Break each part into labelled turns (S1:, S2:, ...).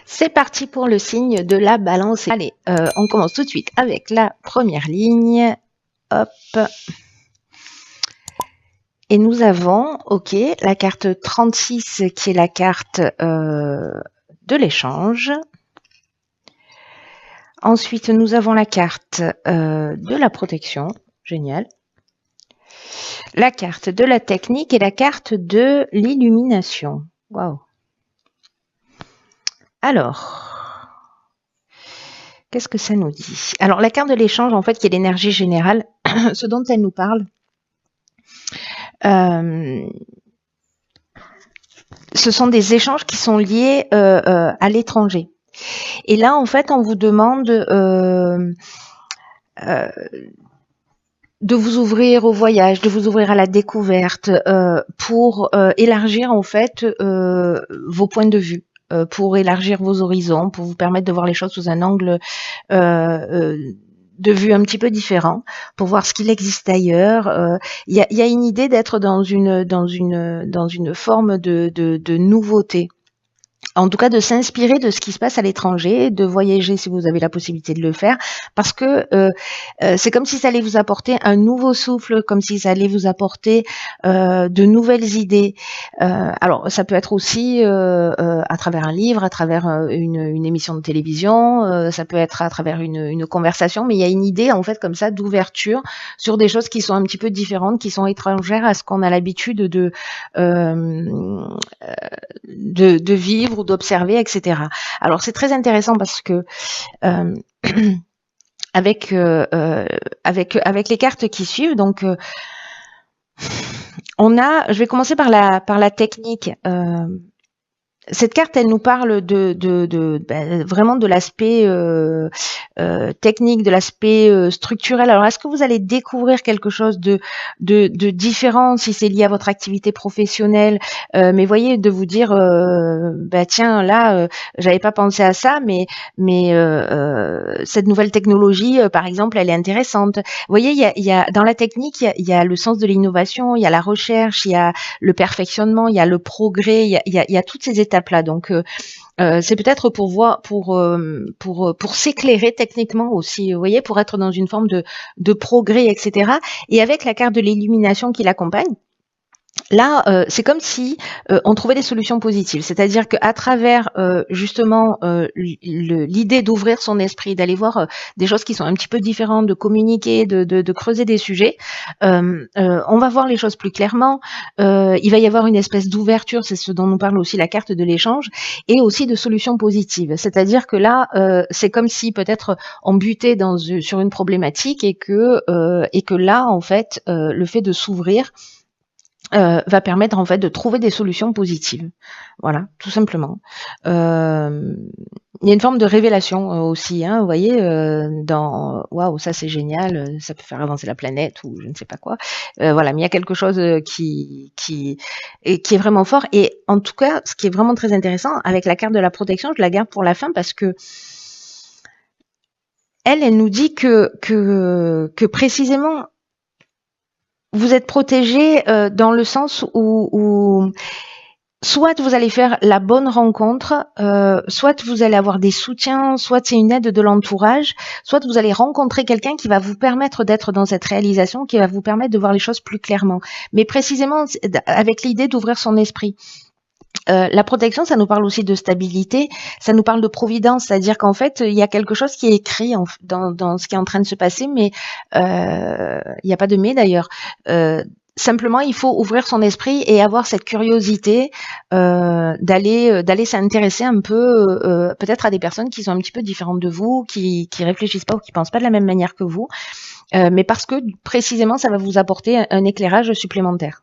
S1: C'est parti pour le signe de la balance. Allez, on commence tout de suite avec la première ligne. Hop. Et nous avons, ok, la carte 36 qui est la carte de l'échange. Ensuite, nous avons la carte de la protection. Génial. La carte de la technique et la carte de l'illumination. Waouh. Alors, qu'est-ce que ça nous dit? Alors, la carte de l'échange, en fait, qui est l'énergie générale, ce dont elle nous parle, ce sont des échanges qui sont liés à l'étranger. Et là, en fait, on vous demande de vous ouvrir au voyage, de vous ouvrir à la découverte pour élargir, en fait, vos points de vue. Pour élargir vos horizons, pour vous permettre de voir les choses sous un angle de vue un petit peu différent, pour voir ce qu'il existe ailleurs. Il y a une idée d'être dans une forme de nouveauté. En tout cas, de s'inspirer de ce qui se passe à l'étranger, de voyager si vous avez la possibilité de le faire, parce que c'est comme si ça allait vous apporter un nouveau souffle, comme si ça allait vous apporter de nouvelles idées. Alors, ça peut être aussi à travers un livre, à travers une émission de télévision, ça peut être à travers une conversation, mais il y a une idée, en fait, comme ça, d'ouverture sur des choses qui sont un petit peu différentes, qui sont étrangères à ce qu'on a l'habitude de vivre ou d'observer, etc. Alors c'est très intéressant parce que avec les cartes qui suivent, donc on a, je vais commencer par la technique. Cette carte, elle nous parle vraiment de l'aspect technique, de l'aspect structurel. Alors, est-ce que vous allez découvrir quelque chose de différent si c'est lié à votre activité professionnelle? Mais voyez, de vous dire, tiens, là, j'avais pas pensé à ça, mais cette nouvelle technologie, par exemple, elle est intéressante. Vous voyez, il y a dans la technique, il y a le sens de l'innovation, il y a la recherche, il y a le perfectionnement, il y a le progrès, il y a toutes ces étapes là. Donc c'est peut-être pour voir, pour s'éclairer techniquement aussi, vous voyez, pour être dans une forme de progrès, etc. Et avec la carte de l'illumination qui l'accompagne, là, c'est comme si on trouvait des solutions positives. C'est-à-dire qu'à travers justement l'idée d'ouvrir son esprit, d'aller voir des choses qui sont un petit peu différentes, de communiquer, de creuser des sujets, on va voir les choses plus clairement. Il va y avoir une espèce d'ouverture, c'est ce dont nous parle aussi la carte de l'échange, et aussi de solutions positives. C'est-à-dire que là, c'est comme si peut-être on butait sur une problématique et que là, en fait, le fait de s'ouvrir va permettre en fait de trouver des solutions positives. Voilà, tout simplement. Il y a une forme de révélation aussi, hein, vous voyez, dans waouh, ça c'est génial, ça peut faire avancer la planète ou je ne sais pas quoi. Voilà, mais il y a quelque chose qui est vraiment fort. Et en tout cas, ce qui est vraiment très intéressant avec la carte de la protection, je la garde pour la fin parce que elle nous dit que précisément vous êtes protégé dans le sens où soit vous allez faire la bonne rencontre, soit vous allez avoir des soutiens, soit c'est une aide de l'entourage, soit vous allez rencontrer quelqu'un qui va vous permettre d'être dans cette réalisation, qui va vous permettre de voir les choses plus clairement. Mais précisément avec l'idée d'ouvrir son esprit. La protection, ça nous parle aussi de stabilité, ça nous parle de providence, c'est-à-dire qu'en fait, il y a quelque chose qui est écrit dans ce qui est en train de se passer, mais il n'y a pas de mais d'ailleurs. Simplement, il faut ouvrir son esprit et avoir cette curiosité d'aller s'intéresser un peu, peut-être à des personnes qui sont un petit peu différentes de vous, qui réfléchissent pas ou qui pensent pas de la même manière que vous, mais parce que précisément, ça va vous apporter un éclairage supplémentaire.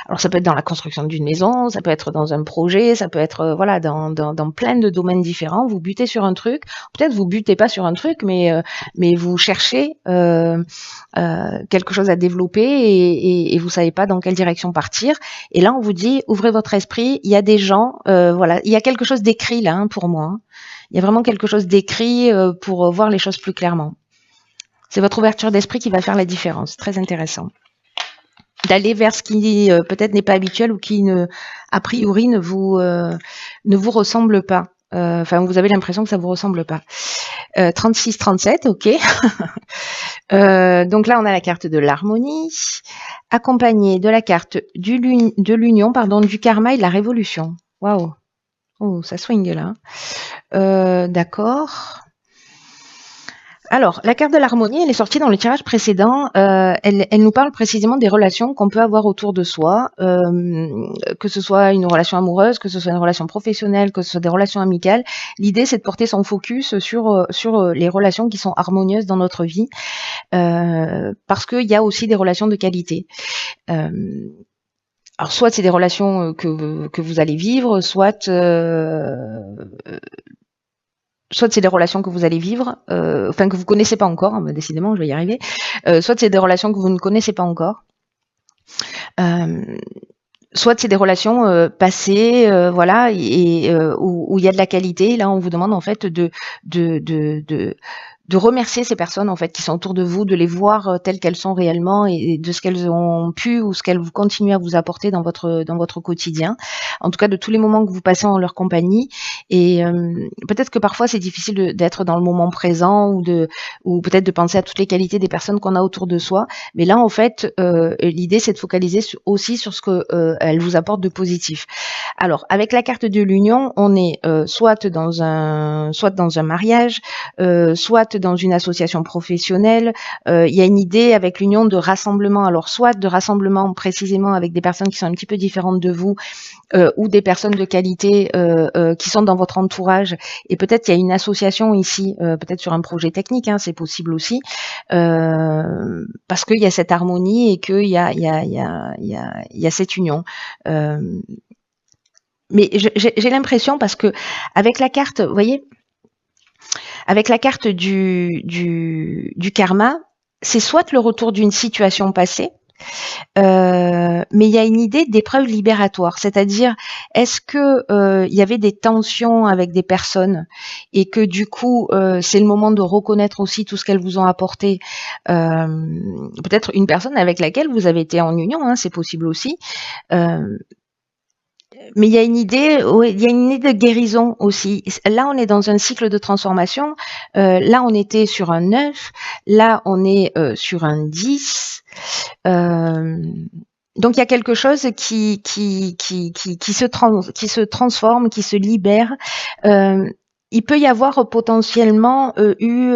S1: Alors ça peut être dans la construction d'une maison, ça peut être dans un projet, ça peut être voilà dans plein de domaines différents. Vous butez sur un truc, peut-être vous butez pas sur un truc, mais vous cherchez quelque chose à développer et vous savez pas dans quelle direction partir. Et là on vous dit ouvrez votre esprit. Il y a des gens, voilà, il y a quelque chose d'écrit là hein, pour moi. Hein. Il y a vraiment quelque chose d'écrit pour voir les choses plus clairement. C'est votre ouverture d'esprit qui va faire la différence. Très intéressant. D'aller vers ce qui peut-être n'est pas habituel ou qui a priori ne vous ressemble pas. Enfin, vous avez l'impression que ça vous ressemble pas. 36-37, ok. Donc là, on a la carte de l'harmonie, accompagnée de la carte de l'union, pardon, du karma et de la révolution. Waouh. Oh, ça swing là. D'accord. Alors, la carte de l'harmonie, elle est sortie dans le tirage précédent. Elle nous parle précisément des relations qu'on peut avoir autour de soi, que ce soit une relation amoureuse, que ce soit une relation professionnelle, que ce soit des relations amicales. L'idée, c'est de porter son focus sur les relations qui sont harmonieuses dans notre vie, parce qu'il y a aussi des relations de qualité. Alors, soit c'est des relations que vous allez vivre, soit c'est des relations que vous allez vivre, enfin que vous connaissez pas encore, hein, décidément, je vais y arriver. Soit c'est des relations que vous ne connaissez pas encore. Soit c'est des relations passées, voilà, et où il y a de la qualité. Là, on vous demande en fait de remercier ces personnes en fait qui sont autour de vous, de les voir telles qu'elles sont réellement et de ce qu'elles ont pu ou ce qu'elles vous continuent à vous apporter dans votre quotidien. En tout cas, de tous les moments que vous passez en leur compagnie. Et peut-être que parfois c'est difficile d'être dans le moment présent ou peut-être de penser à toutes les qualités des personnes qu'on a autour de soi. Mais là, en fait, l'idée c'est de focaliser aussi sur ce que elles vous apportent de positif. Alors, avec la carte de l'union, on est soit dans un mariage, soit dans une association professionnelle. Il y a une idée avec l'union de rassemblement, alors soit de rassemblement précisément avec des personnes qui sont un petit peu différentes de vous, ou des personnes de qualité qui sont dans votre entourage, et peut-être il y a une association ici, peut-être sur un projet technique, hein, c'est possible aussi, parce qu'il y a cette harmonie et qu'il y a cette union. Mais j'ai l'impression, parce que avec la carte, vous voyez, avec la carte du karma, c'est soit le retour d'une situation passée, mais il y a une idée d'épreuve libératoire, c'est-à-dire est-ce que il y avait des tensions avec des personnes et que du coup c'est le moment de reconnaître aussi tout ce qu'elles vous ont apporté, peut-être une personne avec laquelle vous avez été en union, hein, c'est possible aussi. Mais il y a une idée, il y a une idée de guérison aussi. Là, on est dans un cycle de transformation. Là, on était sur un 9. Là, on est sur un 10. Donc, il y a quelque chose qui se transforme, qui se libère. Il peut y avoir potentiellement eu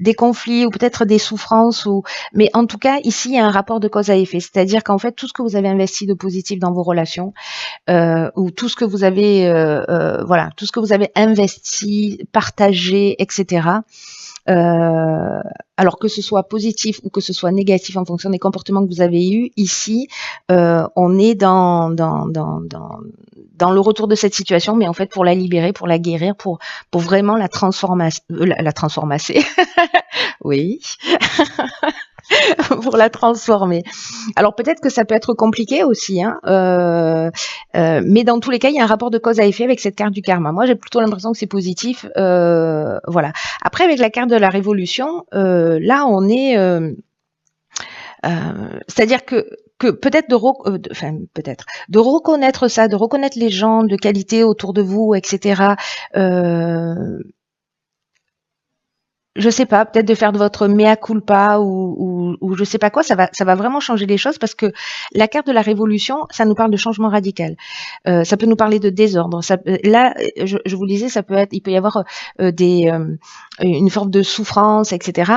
S1: des conflits ou peut-être des souffrances, mais en tout cas ici il y a un rapport de cause à effet, c'est-à-dire qu'en fait tout ce que vous avez investi de positif dans vos relations, ou tout ce que vous avez voilà, tout ce que vous avez investi, partagé, etc. Alors que ce soit positif ou que ce soit négatif en fonction des comportements que vous avez eus, ici, on est dans le retour de cette situation, mais en fait pour la libérer, pour la guérir, pour vraiment la transformer, oui, pour la transformer. Alors peut-être que ça peut être compliqué aussi, hein, mais dans tous les cas, il y a un rapport de cause à effet avec cette carte du karma. Moi, j'ai plutôt l'impression que c'est positif. Voilà. Après, avec la carte de la révolution, là, on est... c'est-à-dire que peut-être de reconnaître ça, de reconnaître les gens de qualité autour de vous, etc. Je sais pas, peut-être de faire de votre mea culpa ou je sais pas quoi, ça va vraiment changer les choses, parce que la carte de la révolution, ça nous parle de changement radical. Ça peut nous parler de désordre. Là, je vous le disais, il peut y avoir une forme de souffrance, etc.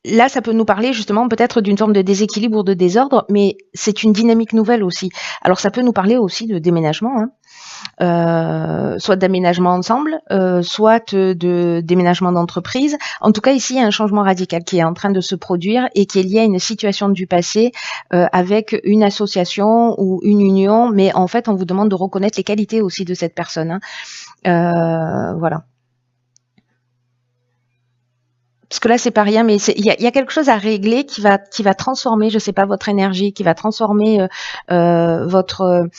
S1: Là, ça peut nous parler justement peut-être d'une forme de déséquilibre ou de désordre, mais c'est une dynamique nouvelle aussi. Alors ça peut nous parler aussi de déménagement, hein. Soit d'aménagement ensemble, soit de déménagement d'entreprise. En tout cas, ici, il y a un changement radical qui est en train de se produire et qui est lié à une situation du passé, avec une association ou une union, mais en fait, on vous demande de reconnaître les qualités aussi de cette personne, hein. Voilà. Parce que là, c'est pas rien, mais il y a quelque chose à régler qui va transformer, je sais pas, votre énergie, qui va transformer peut-être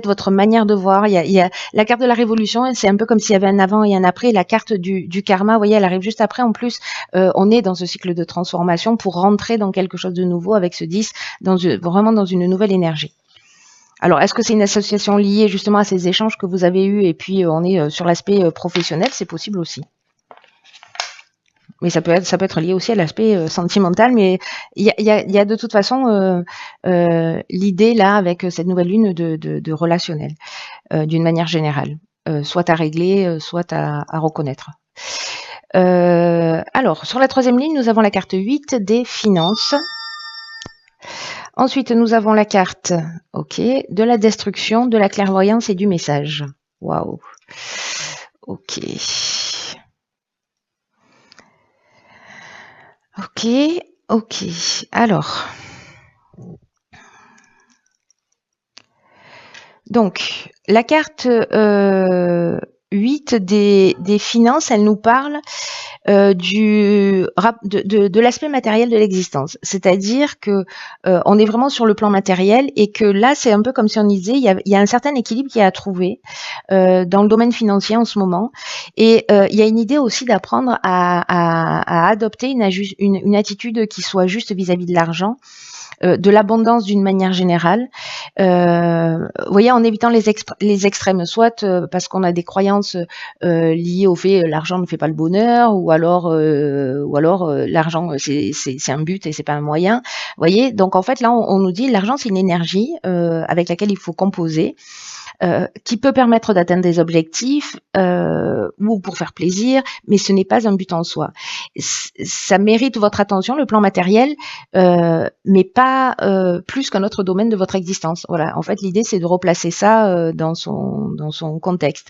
S1: votre manière de voir. Il y a la carte de la révolution, c'est un peu comme s'il y avait un avant et un après. La carte du karma, vous voyez, elle arrive juste après. En plus, on est dans ce cycle de transformation pour rentrer dans quelque chose de nouveau avec ce 10, vraiment dans une nouvelle énergie. Alors, est-ce que c'est une association liée justement à ces échanges que vous avez eus et puis on est sur l'aspect professionnel? C'est possible aussi. Mais ça peut être lié aussi à l'aspect sentimental, mais il y a de toute façon l'idée là avec cette nouvelle lune de relationnel d'une manière générale, soit à régler, soit à reconnaître. Alors, sur la troisième ligne, nous avons la carte 8 des finances. Ensuite, nous avons la carte, ok, de la destruction, de la clairvoyance et du message. Waouh. Ok. Ok, ok. Alors. Donc, la carte 8 des finances, elle nous parle de l'aspect matériel de l'existence. C'est-à-dire que on est vraiment sur le plan matériel et que là, c'est un peu comme si on disait, il y a un certain équilibre qui est à trouver dans le domaine financier en ce moment. Et il y a une idée aussi d'apprendre à adopter une attitude qui soit juste vis-à-vis de l'argent, de l'abondance d'une manière générale. Vous voyez, en évitant les extrêmes, soit parce qu'on a des croyances liées au fait l'argent ne fait pas le bonheur, ou alors l'argent c'est un but et c'est pas un moyen. Vous voyez, donc en fait là on nous dit l'argent c'est une énergie avec laquelle il faut composer. Qui peut permettre d'atteindre des objectifs ou pour faire plaisir, mais ce n'est pas un but en soi. Ça mérite votre attention, le plan matériel, mais pas plus qu'un autre domaine de votre existence. Voilà. En fait, l'idée c'est de replacer ça dans son contexte.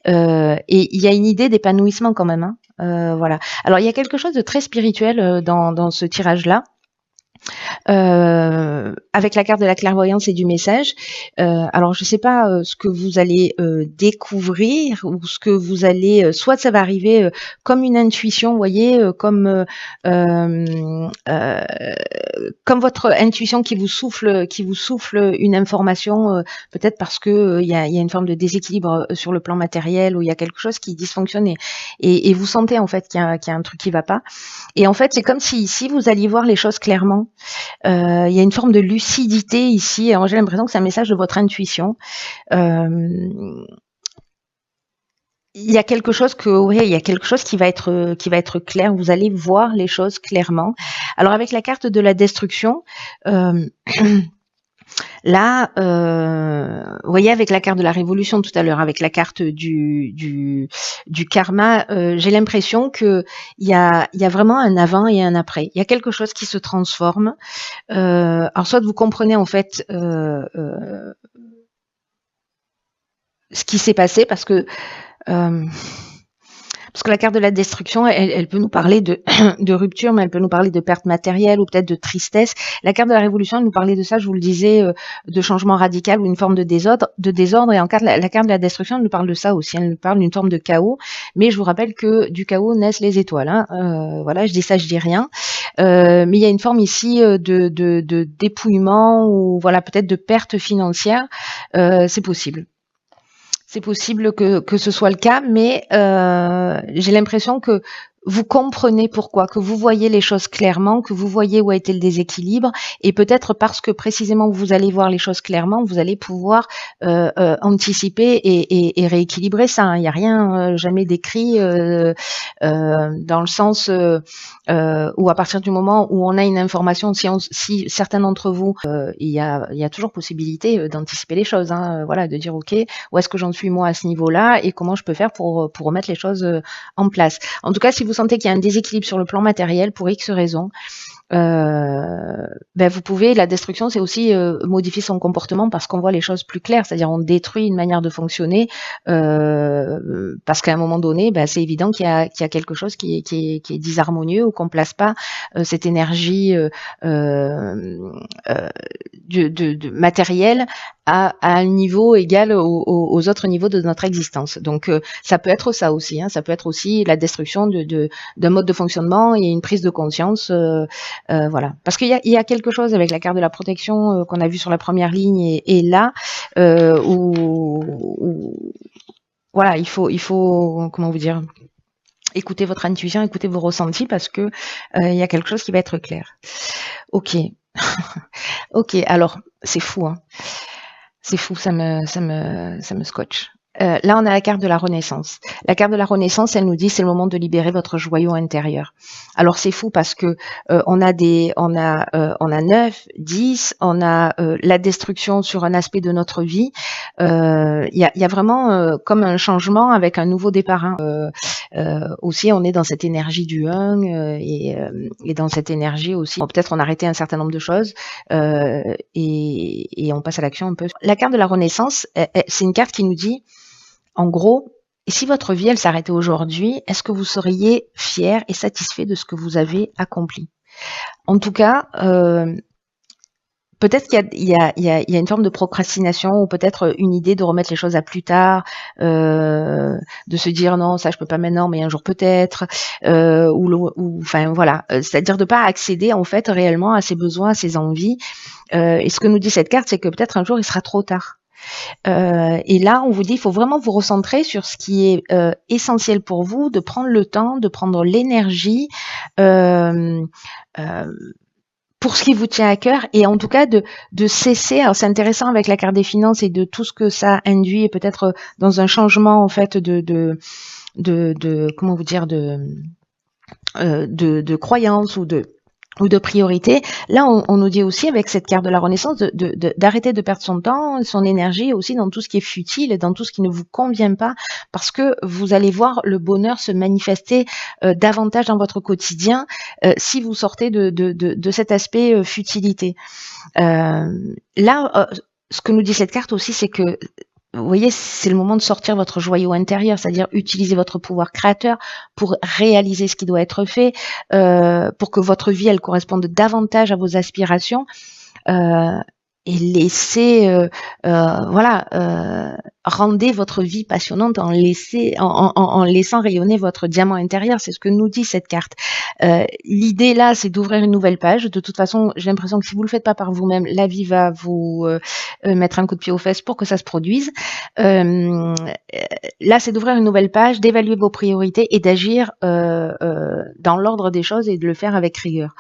S1: Et il y a une idée d'épanouissement quand même. Hein. Voilà. Alors il y a quelque chose de très spirituel dans ce tirage-là. Avec la carte de la clairvoyance et du message. Alors, je ne sais pas ce que vous allez découvrir ou ce que vous allez... soit ça va arriver comme une intuition, vous voyez, comme votre intuition qui vous souffle une information, peut-être parce que il y a une forme de déséquilibre sur le plan matériel, où il y a quelque chose qui dysfonctionne et vous sentez en fait qu'il y a un truc qui va pas. Et en fait, c'est comme si ici vous alliez voir les choses clairement. Il y a une forme de lucidité ici. Alors, j'ai l'impression que c'est un message de votre intuition. Il y a quelque chose qui va être clair. Vous allez voir les choses clairement. Alors, avec la carte de la destruction, là, vous voyez, avec la carte de la révolution tout à l'heure, avec la carte du karma, j'ai l'impression que il y a vraiment un avant et un après. Il y a quelque chose qui se transforme. Alors, soit vous comprenez en fait ce qui s'est passé, parce que la carte de la destruction, elle peut nous parler de rupture, mais elle peut nous parler de perte matérielle ou peut-être de tristesse. La carte de la révolution, elle nous parlait de ça, je vous le disais, de changement radical ou une forme de désordre. Et en la carte de la destruction, elle nous parle de ça aussi. Elle nous parle d'une forme de chaos. Mais je vous rappelle que du chaos naissent les étoiles. Hein. Voilà, je dis ça, je dis rien. Mais il y a une forme ici de dépouillement ou voilà, peut-être de perte financière. C'est possible. C'est possible que ce soit le cas, mais j'ai l'impression que vous comprenez pourquoi, que vous voyez les choses clairement, que vous voyez où a été le déséquilibre, et peut-être parce que précisément vous allez voir les choses clairement, vous allez pouvoir anticiper et rééquilibrer ça. Hein. Il n'y a rien jamais décrit dans le sens où à partir du moment où on a une information, si certains d'entre vous, il y a toujours possibilité d'anticiper les choses. Hein. Voilà, de dire ok, où est-ce que j'en suis moi à ce niveau-là et comment je peux faire pour remettre les choses en place. En tout cas, si vous sentez qu'il y a un déséquilibre sur le plan matériel pour X raisons, vous pouvez, la destruction c'est aussi modifier son comportement parce qu'on voit les choses plus claires, c'est-à-dire on détruit une manière de fonctionner parce qu'à un moment donné c'est évident qu'il y a quelque chose qui est disharmonieux ou qu'on place pas cette énergie de matériel à un niveau égal aux autres niveaux de notre existence. Donc ça peut être ça aussi, hein, ça peut être aussi la destruction d'un mode de fonctionnement et une prise de conscience. Voilà, parce qu'il y a quelque chose avec la carte de la protection qu'on a vu sur la première ligne et là où voilà, il faut comment vous dire, écoutez votre intuition, écoutez vos ressentis parce que il y a quelque chose qui va être clair. Ok, ok. Alors c'est fou, hein. C'est fou, ça me scotche. Là, on a la carte de la Renaissance. La carte de la Renaissance, elle nous dit c'est le moment de libérer votre joyau intérieur. Alors c'est fou parce que on a 9, 10, on a la destruction sur un aspect de notre vie. Il y a vraiment comme un changement avec un nouveau départ. Hein. Aussi, on est dans cette énergie du 1 et dans cette énergie aussi. Bon, peut-être on a arrêté un certain nombre de choses et on passe à l'action un peu. La carte de la Renaissance, c'est une carte qui nous dit en gros, et si votre vie, elle s'arrêtait aujourd'hui, est-ce que vous seriez fier et satisfait de ce que vous avez accompli? En tout cas, peut-être qu'il y a une forme de procrastination ou peut-être une idée de remettre les choses à plus tard, de se dire non, ça je peux pas maintenant, mais un jour peut-être, enfin voilà, c'est-à-dire de pas accéder en fait réellement à ses besoins, à ses envies. Et ce que nous dit cette carte, c'est que peut-être un jour il sera trop tard. Et là, on vous dit, il faut vraiment vous recentrer sur ce qui est essentiel pour vous, de prendre le temps, de prendre l'énergie pour ce qui vous tient à cœur, et en tout cas de cesser. Alors c'est intéressant avec la carte des finances et de tout ce que ça induit, et peut-être dans un changement en fait de comment vous dire de croyance ou de priorité. Là, on nous dit aussi avec cette carte de la Renaissance d'arrêter de perdre son temps, son énergie aussi dans tout ce qui est futile et dans tout ce qui ne vous convient pas, parce que vous allez voir le bonheur se manifester davantage dans votre quotidien si vous sortez de cet aspect futilité. Là, ce que nous dit cette carte aussi, c'est que vous voyez, c'est le moment de sortir votre joyau intérieur, c'est-à-dire utiliser votre pouvoir créateur pour réaliser ce qui doit être fait, pour que votre vie, elle corresponde davantage à vos aspirations. Et laissez, rendez votre vie passionnante en laissant rayonner votre diamant intérieur. C'est ce que nous dit cette carte. L'idée là, c'est d'ouvrir une nouvelle page. De toute façon, j'ai l'impression que si vous le faites pas par vous-même, la vie va vous mettre un coup de pied aux fesses pour que ça se produise. Là, c'est d'ouvrir une nouvelle page, d'évaluer vos priorités et d'agir dans l'ordre des choses et de le faire avec rigueur.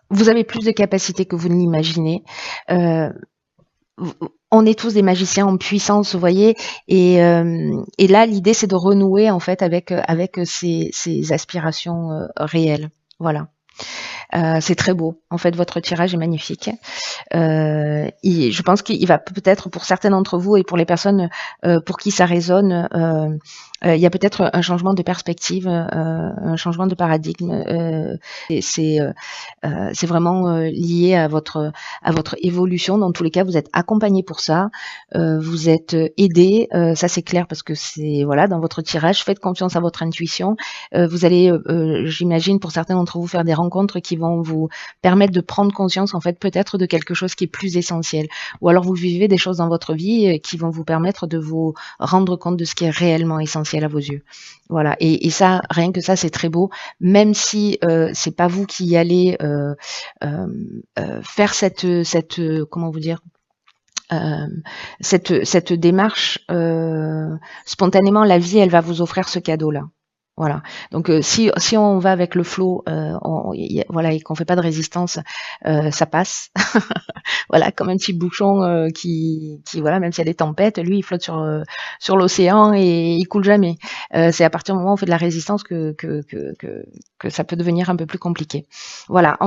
S1: Vous avez plus de capacités que vous ne l'imaginez. On est tous des magiciens en puissance, vous voyez, et là l'idée c'est de renouer en fait avec ces aspirations réelles. Voilà. C'est très beau. En fait, votre tirage est magnifique. Je pense qu'il va peut-être pour certains d'entre vous et pour les personnes pour qui ça résonne, il y a peut-être un changement de perspective, un changement de paradigme. C'est vraiment lié à votre évolution. Dans tous les cas, vous êtes accompagné pour ça. Vous êtes aidé. Ça, c'est clair parce que c'est voilà dans votre tirage. Faites confiance à votre intuition. Vous allez, j'imagine, pour certains d'entre vous, faire des rencontres qui vont vous permettre de prendre conscience, en fait, peut-être de quelque chose qui est plus essentiel. Ou alors vous vivez des choses dans votre vie qui vont vous permettre de vous rendre compte de ce qui est réellement essentiel à vos yeux. Voilà. Et ça, rien que ça, c'est très beau. Même si c'est pas vous qui allez faire cette comment vous dire cette démarche spontanément, la vie, elle va vous offrir ce cadeau-là. Voilà. Donc si on va avec le flow, voilà, et qu'on fait pas de résistance, ça passe. Voilà, comme un petit bouchon qui voilà, même s'il y a des tempêtes, lui il flotte sur l'océan et il coule jamais. C'est à partir du moment où on fait de la résistance que ça peut devenir un peu plus compliqué. Voilà.